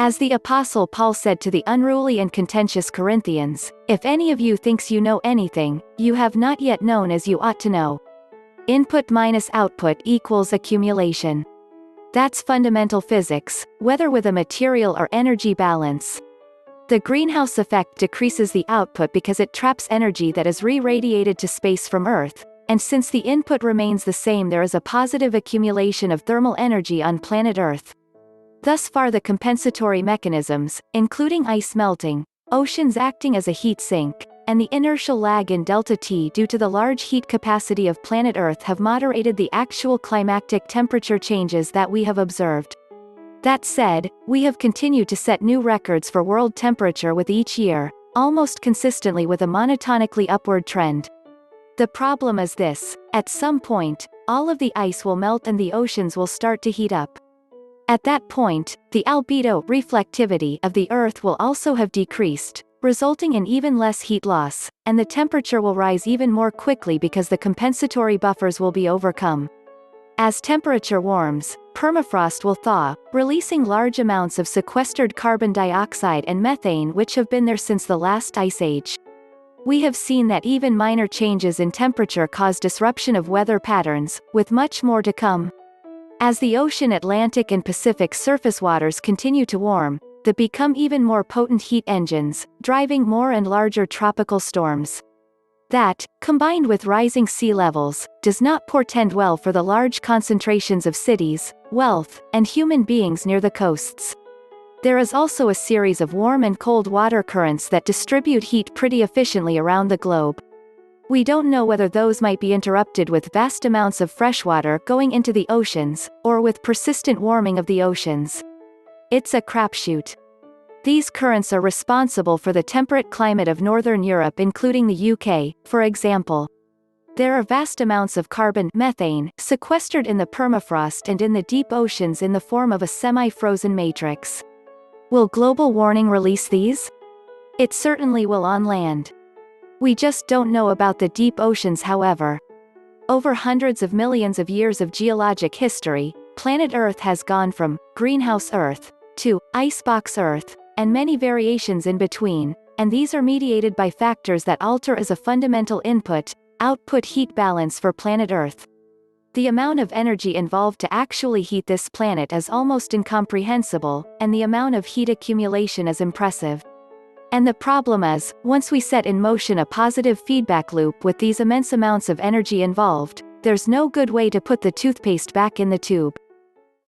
As the Apostle Paul said to the unruly and contentious Corinthians, "If any of you thinks you know anything, you have not yet known as you ought to know." Input minus output equals accumulation. That's fundamental physics, whether with a material or energy balance. The greenhouse effect decreases the output because it traps energy that is re-radiated to space from Earth, and since the input remains the same, there is a positive accumulation of thermal energy on planet Earth. Thus far, the compensatory mechanisms, including ice melting, oceans acting as a heat sink, and the inertial lag in delta T due to the large heat capacity of planet Earth, have moderated the actual climactic temperature changes that we have observed. That said, we have continued to set new records for world temperature with each year, almost consistently with a monotonically upward trend. The problem is this: at some point, all of the ice will melt and the oceans will start to heat up. At that point, the albedo reflectivity of the Earth will also have decreased, resulting in even less heat loss, and the temperature will rise even more quickly because the compensatory buffers will be overcome. As temperature warms, permafrost will thaw, releasing large amounts of sequestered carbon dioxide and methane which have been there since the last ice age. We have seen that even minor changes in temperature cause disruption of weather patterns, with much more to come. As the ocean, Atlantic and Pacific surface waters continue to warm, they become even more potent heat engines, driving more and larger tropical storms. That, combined with rising sea levels, does not portend well for the large concentrations of cities, wealth, and human beings near the coasts. There is also a series of warm and cold water currents that distribute heat pretty efficiently around the globe. We don't know whether those might be interrupted with vast amounts of freshwater going into the oceans, or with persistent warming of the oceans. It's a crapshoot. These currents are responsible for the temperate climate of Northern Europe, including the UK, for example. There are vast amounts of carbon, methane, sequestered in the permafrost and in the deep oceans in the form of a semi-frozen matrix. Will global warming release these? It certainly will on land. We just don't know about the deep oceans, however. Over hundreds of millions of years of geologic history, planet Earth has gone from greenhouse Earth to icebox Earth, and many variations in between, and these are mediated by factors that alter as a fundamental input-output heat balance for planet Earth. The amount of energy involved to actually heat this planet is almost incomprehensible, and the amount of heat accumulation is impressive. And the problem is, once we set in motion a positive feedback loop with these immense amounts of energy involved, there's no good way to put the toothpaste back in the tube.